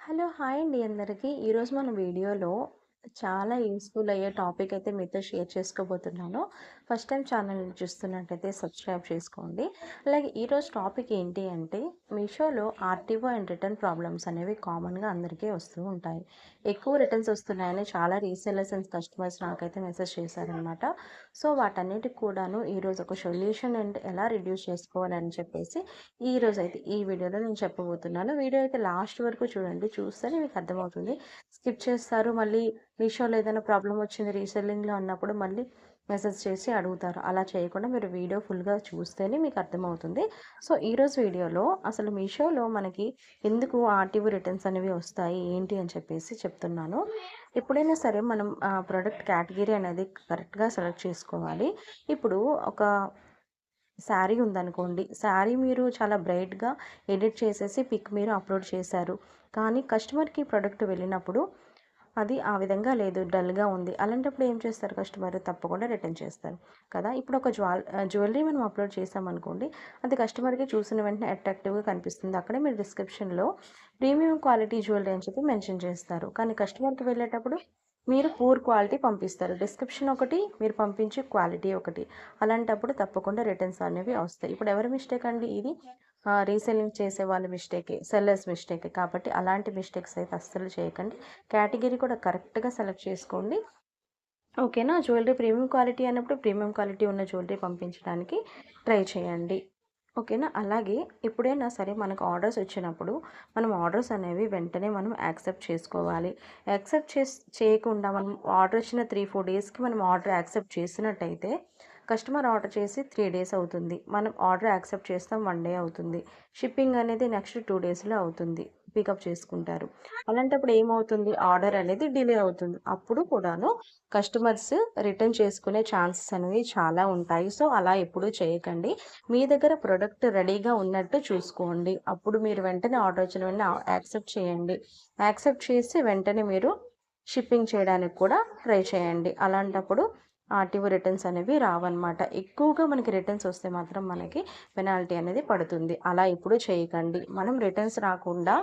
Hello! Hi అండి అందరికి. ఈరోజు మన వీడియోలో చాలా యూజ్‌ఫుల్ అయ్యే టాపిక్ అయితే మీతో షేర్ చేసుకోబోతున్నాను. ఫస్ట్ టైం ఛానల్‌ని చూస్తున్నట్టయితే సబ్స్క్రైబ్ చేసుకోండి. అలాగే ఈరోజు టాపిక్ ఏంటి అంటే మీషోలో ఆర్‌టిఓ అండ్ రిటర్న్ ప్రాబ్లమ్స్ అనేవి కామన్‌గా అందరికీ వస్తూ ఉంటాయి. ఎక్కువ రిటర్న్స్ వస్తున్నాయని చాలా రీసెల్లర్స్ అండ్ కస్టమర్స్ నాకైతే మెసేజ్ చేశారనమాట. సో వాటన్నిటికి కూడాను ఈరోజు ఒక సొల్యూషన్ అండ్ ఎలా రిడ్యూస్ చేసుకోవాలని చెప్పేసి ఈరోజైతే ఈ వీడియోలో నేను చెప్పబోతున్నాను. వీడియో అయితే లాస్ట్ వరకు చూడండి. చూస్తేనే మీకు అర్థమవుతుంది. స్కిప్ చేస్తారు. మళ్ళీ మీషోలో ఏదైనా ప్రాబ్లమ్ వచ్చింది రీసెల్లింగ్‌లో అన్నప్పుడు మళ్ళీ మెసేజ్ చేసి అడుగుతారు. అలా చేయకుండా మీరు వీడియో ఫుల్‌గా చూస్తేనే మీకు అర్థమవుతుంది. సో, ఈరోజు వీడియోలో అసలు మీషోలో మనకి ఎందుకు ఆర్‌టిఓ రిటర్న్స్ అనేవి వస్తాయి? ఏంటి అని చెప్పేసి చెప్తున్నాను. ఎప్పుడైనా సరే మనం ప్రొడక్ట్ కేటగిరీ అనేది కరెక్ట్‌గా సెలెక్ట్ చేసుకోవాలి. ఇప్పుడు ఒక శారీ ఉందనుకోండి. శారీ మీరు చాలా బ్రైట్‌గా ఎడిట్ చేసేసి పిక్ మీరు అప్‌లోడ్ చేశారు. కానీ కస్టమర్‌కి ప్రొడక్ట్ వెళ్ళినప్పుడు అది ఆ విధంగా లేదు. డల్‌గా ఉంది. అలాంటప్పుడు ఏం చేస్తారు కస్టమర్? తప్పకుండా రిటర్న్ చేస్తారు కదా! ఇప్పుడు ఒక జ్యువెల్లరీ మనం అప్‌లోడ్ చేశామనుకోండి. అది కస్టమర్‌కి చూసిన వెంటనే అట్రాక్టివ్‌గా కనిపిస్తుంది. అక్కడే మీరు డిస్క్రిప్షన్‌లో ప్రీమియం క్వాలిటీ జ్యువెల్లరీ అని చెప్పి మెన్షన్ చేస్తారు. కానీ కస్టమర్‌కి వెళ్ళేటప్పుడు మీరు పూర్ క్వాలిటీ పంపిస్తారు. డిస్క్రిప్షన్ ఒకటి, మీరు పంపించే క్వాలిటీ ఒకటి. అలాంటప్పుడు తప్పకుండా రిటర్న్స్ అనేవి వస్తాయి. ఇప్పుడు ఎవరి మిస్టేక్ అండి ఇది? రీసెల్లింగ్ చేసే వాళ్ళ మిస్టేకే. సెల్లర్స్ మిస్టేకే. కాబట్టి అలాంటి మిస్టేక్స్ అయితే అస్సలు చేయకండి. కేటగిరీ కూడా కరెక్ట్‌గా సెలెక్ట్ చేసుకోండి. ఓకేనా? జ్యువెల్లరీ ప్రీమియం క్వాలిటీ అన్నప్పుడు ప్రీమియం క్వాలిటీ ఉన్న జ్యువెల్లరీ పంపించడానికి ట్రై చేయండి. ఓకేనా? అలాగే ఎప్పుడైనా సరే మనకు ఆర్డర్స్ వచ్చినప్పుడు మనం ఆర్డర్స్ అనేవి వెంటనే మనం యాక్సెప్ట్ చేసుకోవాలి. యాక్సెప్ట్ చేయకుండా మనం ఆర్డర్ వచ్చిన 3, 4 డేస్‌కి మనం ఆర్డర్ యాక్సెప్ట్ చేసినట్టయితే కస్టమర్ ఆర్డర్ చేసి 3 డేస్ అవుతుంది. మనం ఆర్డర్ యాక్సెప్ట్ చేస్తాం 1 డే అవుతుంది. షిప్పింగ్ అనేది నెక్స్ట్ 2 డేస్‌లో అవుతుంది. పికప్ చేసుకుంటారు. అలాంటప్పుడు ఏమవుతుంది? ఆర్డర్ అనేది డిలే అవుతుంది. అప్పుడు కూడాను కస్టమర్స్ రిటర్న్ చేసుకునే ఛాన్సెస్ అనేవి చాలా ఉంటాయి. సో, అలా ఎప్పుడూ చేయకండి. మీ దగ్గర ప్రొడక్ట్ రెడీగా ఉన్నట్టు చూసుకోండి. అప్పుడు మీరు వెంటనే ఆర్డర్ వచ్చిన వెంటనే యాక్సెప్ట్ చేయండి. యాక్సెప్ట్ చేసి వెంటనే మీరు షిప్పింగ్ చేయడానికి కూడా ట్రై చేయండి. అలాంటప్పుడు ఆర్‌టిఓ రిటర్న్స్ అనేవి రావన్నమాట. ఎక్కువగా మనకి రిటర్న్స్ వస్తే మాత్రం మనకి పెనాల్టీ అనేది పడుతుంది. అలా ఎప్పుడూ చేయకండి. మనం రిటర్న్స్ రాకుండా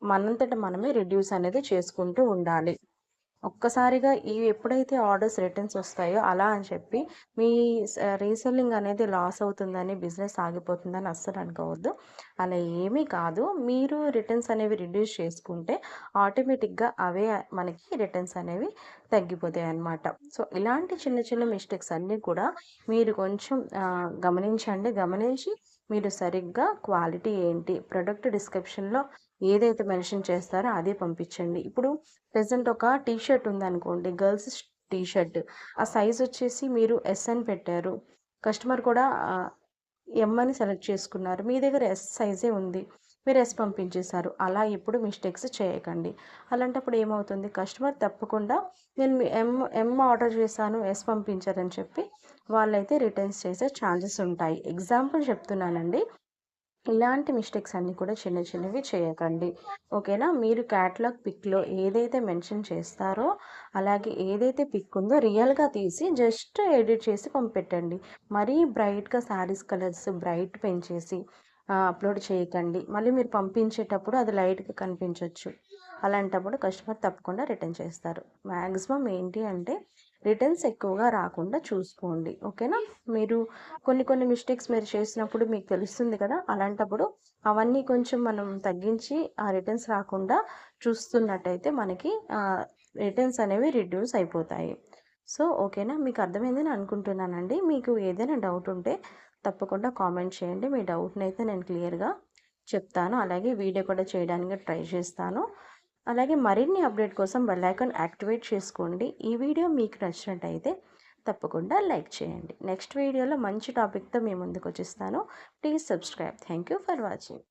మనంతట మనమే రిడ్యూస్ అనేది చేసుకుంటూ ఉండాలి. ఒక్కసారిగా ఎప్పుడైతే ఆర్డర్స్ రిటర్న్స్ వస్తాయో అలా అని చెప్పి మీ రీసెల్లింగ్ అనేది లాస్ అవుతుందని, బిజినెస్ ఆగిపోతుందని అస్సలు అనుకోవద్దు. అలా ఏమీ కాదు. మీరు రిటర్న్స్ అనేవి రిడ్యూస్ చేసుకుంటే ఆటోమేటిక్‌గా అవే మనకి రిటర్న్స్ అనేవి తగ్గిపోతాయన్నమాట. సో, ఇలాంటి చిన్న చిన్న మిస్టేక్స్ అన్నీ కూడా మీరు కొంచెం గమనించండి. గమనించి మీరు సరిగ్గా క్వాలిటీ ఏంటి, ప్రొడక్ట్ డిస్క్రిప్షన్‌లో ఏదైతే మెన్షన్ చేస్తారో అదే పంపించండి. ఇప్పుడు ప్రెజెంట్ ఒక టీ షర్ట్ ఉందనుకోండి. Girls T shirt. ఆ సైజ్ వచ్చేసి మీరు ఎస్ అని పెట్టారు. కస్టమర్ కూడా ఎమ్ అని సెలెక్ట్ చేసుకున్నారు. మీ దగ్గర ఎస్ సైజే ఉంది. మీరు ఎస్ పంపించేశారు. అలా ఎప్పుడు మిస్టేక్స్ చేయకండి. అలాంటప్పుడు ఏమవుతుంది? కస్టమర్ తప్పకుండా నేను ఎమ్ ఆర్డర్ చేశాను, ఎస్ పంపించారని చెప్పి వాళ్ళైతే రిటర్న్స్ చేసే ఛాన్సెస్ ఉంటాయి. ఎగ్జాంపుల్ చెప్తున్నానండి. ఇలాంటి మిస్టేక్స్ అన్నీ కూడా చిన్న చిన్నవి చేయకండి. ఓకేనా? మీరు క్యాటలాగ్ పిక్‌లో ఏదైతే మెన్షన్ చేస్తారో, అలాగే ఏదైతే పిక్ ఉందో రియల్‌గా తీసి జస్ట్ ఎడిట్ చేసి పంపెట్టండి. మరీ బ్రైట్‌గా శారీస్ కలర్స్ బ్రైట్ పెంచేసి అప్‌లోడ్ చేయకండి. మళ్ళీ మీరు పంపించేటప్పుడు అది లైట్‌గా కనిపించొచ్చు. అలాంటప్పుడు కస్టమర్ తప్పకుండా రిటర్న్ చేస్తారు. మాక్సిమం ఏంటి అంటే రిటర్న్స్ ఎక్కువగా రాకుండా చూసుకోండి. ఓకేనా? మీరు కొన్ని కొన్ని మిస్టేక్స్ మీరు చేసినప్పుడు మీకు తెలుస్తుంది కదా! అలాంటప్పుడు అవన్నీ కొంచెం మనం తగ్గించి ఆ రిటర్న్స్ రాకుండా చూస్తున్నట్టయితే మనకి రిటర్న్స్ అనేవి రిడ్యూస్ అయిపోతాయి. సో, ఓకేనా? మీకు అర్థమైందని అనుకుంటున్నానండి. మీకు ఏదైనా డౌట్ ఉంటే తప్పకుండా కామెంట్ చేయండి. మీ డౌట్‌నైతే నేను క్లియర్‌గా చెప్తాను. అలాగే వీడియో కూడా చేయడానికి ట్రై చేస్తాను. అలాగే మరిన్ని అప్డేట్ కోసం బెల్ ఐకాన్ యాక్టివేట్ చేసుకోండి. ఈ వీడియో మీకు నచ్చినట్టయితే తప్పకుండా లైక్ చేయండి. నెక్స్ట్ వీడియోలో మంచి టాపిక్‌తో మీ ముందుకొచ్చేస్తాను. Please subscribe. Thank you for watching.